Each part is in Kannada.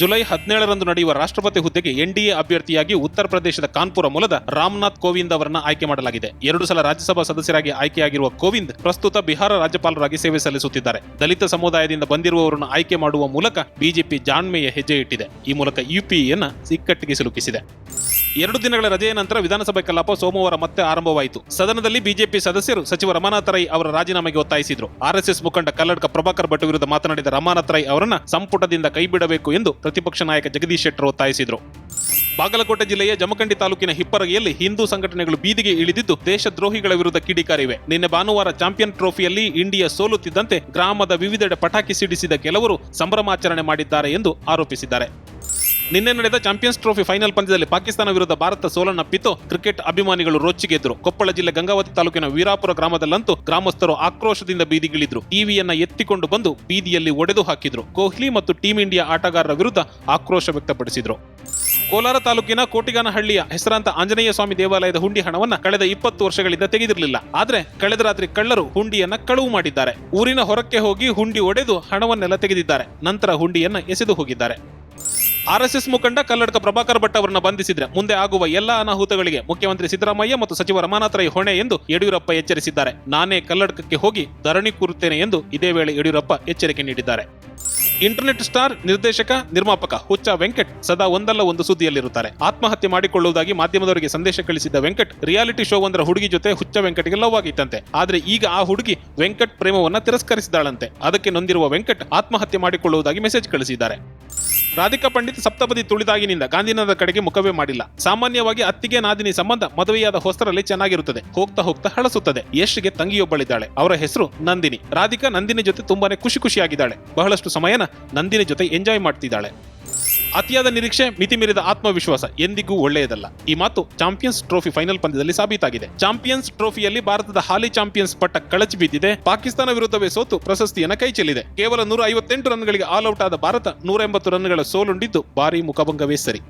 ಜುಲೈ 17ರಂದು ನಡೆಯುವ ರಾಷ್ಟ್ರಪತಿ ಹುದ್ದೆಗೆ ಎನ್ಡಿಎ ಅಭ್ಯರ್ಥಿಯಾಗಿ ಉತ್ತರ ಪ್ರದೇಶದ ಕಾನ್ಪುರ ಮೂಲದ ರಾಮನಾಥ್ ಕೋವಿಂದ್ ಅವರನ್ನ ಆಯ್ಕೆ ಮಾಡಲಾಗಿದೆ. 2 ಸಲ ರಾಜ್ಯಸಭಾ ಸದಸ್ಯರಾಗಿ ಆಯ್ಕೆಯಾಗಿರುವ ಕೋವಿಂದ್ ಪ್ರಸ್ತುತ ಬಿಹಾರ ರಾಜ್ಯಪಾಲರಾಗಿ ಸೇವೆ ಸಲ್ಲಿಸುತ್ತಿದ್ದಾರೆ. ದಲಿತ ಸಮುದಾಯದಿಂದ ಬಂದಿರುವವರನ್ನು ಆಯ್ಕೆ ಮಾಡುವ ಮೂಲಕ ಬಿಜೆಪಿ ಜಾಣ್ಮೆಯ ಹೆಜ್ಜೆ ಇಟ್ಟಿದೆ. ಈ ಮೂಲಕ ಯುಪಿಎನ್ನ ಇಕ್ಕಟ್ಟಿಗೆ ಸಿಲುಕಿಸಿದೆ. 2 ದಿನಗಳ ರಜೆಯ ನಂತರ ವಿಧಾನಸಭೆ ಕಲಾಪ ಸೋಮವಾರ ಮತ್ತೆ ಆರಂಭವಾಯಿತು. ಸದನದಲ್ಲಿ ಬಿಜೆಪಿ ಸದಸ್ಯರು ಸಚಿವ ರಮಾನಾಥ್ ರೈ ಅವರ ರಾಜೀನಾಮೆಗೆ ಒತ್ತಾಯಿಸಿದರು. ಆರ್ಎಸ್ಎಸ್ ಮುಖಂಡ ಕಲ್ಲಡ್ಕ ಪ್ರಭಾಕರ್ ಭಟ್ ವಿರುದ್ಧ ಮಾತನಾಡಿದ ರಮಾನಾಥ್ ರೈ ಅವರನ್ನ ಸಂಪುಟದಿಂದ ಕೈಬಿಡಬೇಕು ಎಂದು ಪ್ರತಿಪಕ್ಷ ನಾಯಕ ಜಗದೀಶ್ ಶೆಟ್ಟರ್ ಒತ್ತಾಯಿಸಿದರು. ಬಾಗಲಕೋಟೆ ಜಿಲ್ಲೆಯ ಜಮಖಂಡಿ ತಾಲೂಕಿನ ಹಿಪ್ಪರಗಿಯಲ್ಲಿ ಹಿಂದೂ ಸಂಘಟನೆಗಳು ಬೀದಿಗೆ ಇಳಿದಿದ್ದು ದೇಶದ್ರೋಹಿಗಳ ವಿರುದ್ಧ ಕಿಡಿಕಾರಿವೆ. ನಿನ್ನೆ ಭಾನುವಾರ ಚಾಂಪಿಯನ್ ಟ್ರೋಫಿಯಲ್ಲಿ ಇಂಡಿಯಾ ಸೋಲುತ್ತಿದ್ದಂತೆ ಗ್ರಾಮದ ವಿವಿಧೆಡೆ ಪಟಾಕಿ ಸಿಡಿಸಿದ ಕೆಲವರು ಸಂಭ್ರಮಾಚರಣೆ ಮಾಡಿದ್ದಾರೆ ಎಂದು ಆರೋಪಿಸಿದ್ದಾರೆ. ನಿನ್ನೆ ನಡೆದ ಚಾಂಪಿಯನ್ಸ್ ಟ್ರೋಫಿ ಫೈನಲ್ ಪಂದ್ಯದಲ್ಲಿ ಪಾಕಿಸ್ತಾನ ವಿರುದ್ಧ ಭಾರತ ಸೋಲನ್ನಪ್ಪಿತು. ಕ್ರಿಕೆಟ್ ಅಭಿಮಾನಿಗಳು ರೊಚ್ಚಿಗೆದ್ರು. ಕೊಪ್ಪಳ ಜಿಲ್ಲೆ ಗಂಗಾವತಿ ತಾಲೂಕಿನ ವೀರಾಪುರ ಗ್ರಾಮದಲ್ಲಂತೂ ಗ್ರಾಮಸ್ಥರು ಆಕ್ರೋಶದಿಂದ ಬೀದಿಗಿಳಿದ್ರು. ಟಿವಿಯನ್ನ ಎತ್ತಿಕೊಂಡು ಬಂದು ಬೀದಿಯಲ್ಲಿ ಒಡೆದು ಹಾಕಿದ್ರು. ಕೊಹ್ಲಿ ಮತ್ತು ಟೀಂ ಇಂಡಿಯಾ ಆಟಗಾರರ ವಿರುದ್ಧ ಆಕ್ರೋಶ ವ್ಯಕ್ತಪಡಿಸಿದ್ರು. ಕೋಲಾರ ತಾಲೂಕಿನ ಕೋಟಿಗಾನಹಳ್ಳಿಯ ಹೆಸರಾಂತ ಆಂಜನೇಯ ಸ್ವಾಮಿ ದೇವಾಲಯದ ಹುಂಡಿ ಹಣವನ್ನ ಕಳೆದ 20 ವರ್ಷಗಳಿಂದ ತೆಗೆದಿರಲಿಲ್ಲ. ಆದ್ರೆ ಕಳೆದ ರಾತ್ರಿ ಕಳ್ಳರು ಹುಂಡಿಯನ್ನ ಕಳುವು ಮಾಡಿದ್ದಾರೆ. ಊರಿನ ಹೊರಕ್ಕೆ ಹೋಗಿ ಹುಂಡಿ ಒಡೆದು ಹಣವನ್ನೆಲ್ಲ ತೆಗೆದಿದ್ದಾರೆ. ನಂತರ ಹುಂಡಿಯನ್ನ ಎಸೆದು ಹೋಗಿದ್ದಾರೆ. ಆರ್ಎಸ್ಎಸ್ ಮುಖಂಡ ಕಲ್ಲಡ್ಕ ಪ್ರಭಾಕರ್ ಭಟ್ ಅವರನ್ನ ಬಂಧಿಸಿದ್ರೆ ಮುಂದೆ ಆಗುವ ಎಲ್ಲಾ ಅನಾಹುತಗಳಿಗೆ ಮುಖ್ಯಮಂತ್ರಿ ಸಿದ್ದರಾಮಯ್ಯ ಮತ್ತು ಸಚಿವ ರಮಾನಾಥ್ ರೈ ಹೊಣೆ ಎಂದು ಯಡಿಯೂರಪ್ಪ ಎಚ್ಚರಿಸಿದ್ದಾರೆ. ನಾನೇ ಕಲ್ಲಡ್ಕಕ್ಕೆ ಹೋಗಿ ಧರಣಿ ಕೂರುತ್ತೇನೆ ಎಂದು ಇದೇ ವೇಳೆ ಯಡಿಯೂರಪ್ಪ ಎಚ್ಚರಿಕೆ ನೀಡಿದ್ದಾರೆ. ಇಂಟರ್ನೆಟ್ ಸ್ಟಾರ್, ನಿರ್ದೇಶಕ, ನಿರ್ಮಾಪಕ ಹುಚ್ಚ ವೆಂಕಟ್ ಸದಾ ಒಂದಲ್ಲ ಒಂದು ಸುದ್ದಿಯಲ್ಲಿರುತ್ತಾರೆ. ಆತ್ಮಹತ್ಯೆ ಮಾಡಿಕೊಳ್ಳುವುದಾಗಿ ಮಾಧ್ಯಮದವರಿಗೆ ಸಂದೇಶ ಕಳಿಸಿದ್ದ ವೆಂಕಟ್ ರಿಯಾಲಿಟಿ ಶೋ ಒಂದರ ಹುಡುಗಿ ಜೊತೆ ಹುಚ್ಚ ವೆಂಕಟ್ಗೆ ಲವ್ ಆಗಿತ್ತಂತೆ. ಆದ್ರೆ ಈಗ ಆ ಹುಡುಗಿ ವೆಂಕಟ್ ಪ್ರೇಮವನ್ನ ತಿರಸ್ಕರಿಸಿದಾಳಂತೆ. ಅದಕ್ಕೆ ನೊಂದಿರುವ ವೆಂಕಟ್ ಆತ್ಮಹತ್ಯೆ ಮಾಡಿಕೊಳ್ಳುವುದಾಗಿ ಮೆಸೇಜ್ ಕಳಿಸಿದ್ದಾರೆ. ರಾಧಿಕಾ ಪಂಡಿತ್ ಸಪ್ತಪದಿ ತುಳಿದಾಗಿನಿಂದ ಗಾಂಧಿನಗರದ ಕಡೆಗೆ ಮುಖವೇ ಮಾಡಿಲ್ಲ. ಸಾಮಾನ್ಯವಾಗಿ ಅತ್ತಿಗೆ ನಾದಿನಿ ಸಂಬಂಧ ಮದುವೆಯಾದ ಹೊಸರಲ್ಲಿ ಚೆನ್ನಾಗಿರುತ್ತದೆ. ಹೋಗ್ತಾ ಹೋಗ್ತಾ ಹಳಸುತ್ತದೆ. ಯಶ್ಗೆ ತಂಗಿಯೊಬ್ಬಳಿದ್ದಾಳೆ. ಅವರ ಹೆಸರು ನಂದಿನಿ. ರಾಧಿಕಾ ನಂದಿನಿ ಜೊತೆ ತುಂಬಾನೇ ಖುಷಿಯಾಗಿದ್ದಾಳೆ. ಬಹಳಷ್ಟು ಸಮಯನ ನಂದಿನಿ ಜೊತೆ ಎಂಜಾಯ್ ಮಾಡ್ತಿದ್ದಾಳೆ. ಅತಿಯಾದ ನಿರೀಕ್ಷೆ, ಮಿತಿ ಮೀರಿದ ಆತ್ಮವಿಶ್ವಾಸ ಎಂದಿಗೂ ಒಳ್ಳೆಯದಲ್ಲ. ಈ ಮಾತು ಚಾಂಪಿಯನ್ಸ್ ಟ್ರೋಫಿ ಫೈನಲ್ ಪಂದ್ಯದಲ್ಲಿ ಸಾಬೀತಾಗಿದೆ. ಚಾಂಪಿಯನ್ಸ್ ಟ್ರೋಫಿಯಲ್ಲಿ ಭಾರತದ ಹಾಲಿ ಚಾಂಪಿಯನ್ಸ್ ಪಟ್ಟ ಕಳಚಿ ಬಿದ್ದಿದೆ. ಪಾಕಿಸ್ತಾನ ವಿರುದ್ಧವೇ ಸೋತು ಪ್ರಶಸ್ತಿಯನ್ನು ಕೈಚೆಲ್ಲಿದೆ. ಕೇವಲ 158 ರನ್ಗಳಿಗೆ ಆಲ್ ಔಟ್ ಆದ ಭಾರತ 180 ರನ್ಗಳ ಸೋಲುಂಡಿದ್ದು ಭಾರೀ ಮುಖಭಂಗವೇ ಸರಿ.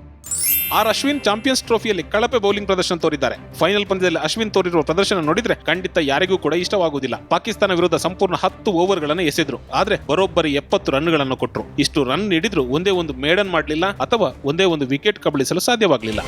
ಅಶ್ವಿನ್ ಚಾಂಪಿಯನ್ಸ್ ಟ್ರೋಫಿಯಲ್ಲಿ ಕಳಪೆ ಬೌಲಿಂಗ್ ಪ್ರದರ್ಶನ ತೋರಿದ್ದಾರೆ. ಫೈನಲ್ ಪಂದ್ಯದಲ್ಲಿ ಅಶ್ವಿನ್ ತೋರಿರುವ ಪ್ರದರ್ಶನ ನೋಡಿದ್ರೆ ಖಂಡಿತ ಯಾರಿಗೂ ಕೂಡ ಇಷ್ಟವಾಗುವುದಿಲ್ಲ. ಪಾಕಿಸ್ತಾನ ವಿರುದ್ಧ ಸಂಪೂರ್ಣ 10 ಓವರ್ಗಳನ್ನು ಎಸೆದ್ರು. ಆದ್ರೆ ಬರೋಬ್ಬರಿ 70 ರನ್ಗಳನ್ನು ಕೊಟ್ಟರು. ಇಷ್ಟು ರನ್ ನೀಡಿದ್ರು ಒಂದೇ ಒಂದು ಮೇಡನ್ ಮಾಡಲಿಲ್ಲ ಅಥವಾ ಒಂದೇ ಒಂದು ವಿಕೆಟ್ ಕಬಳಿಸಲು ಸಾಧ್ಯವಾಗಲಿಲ್ಲ.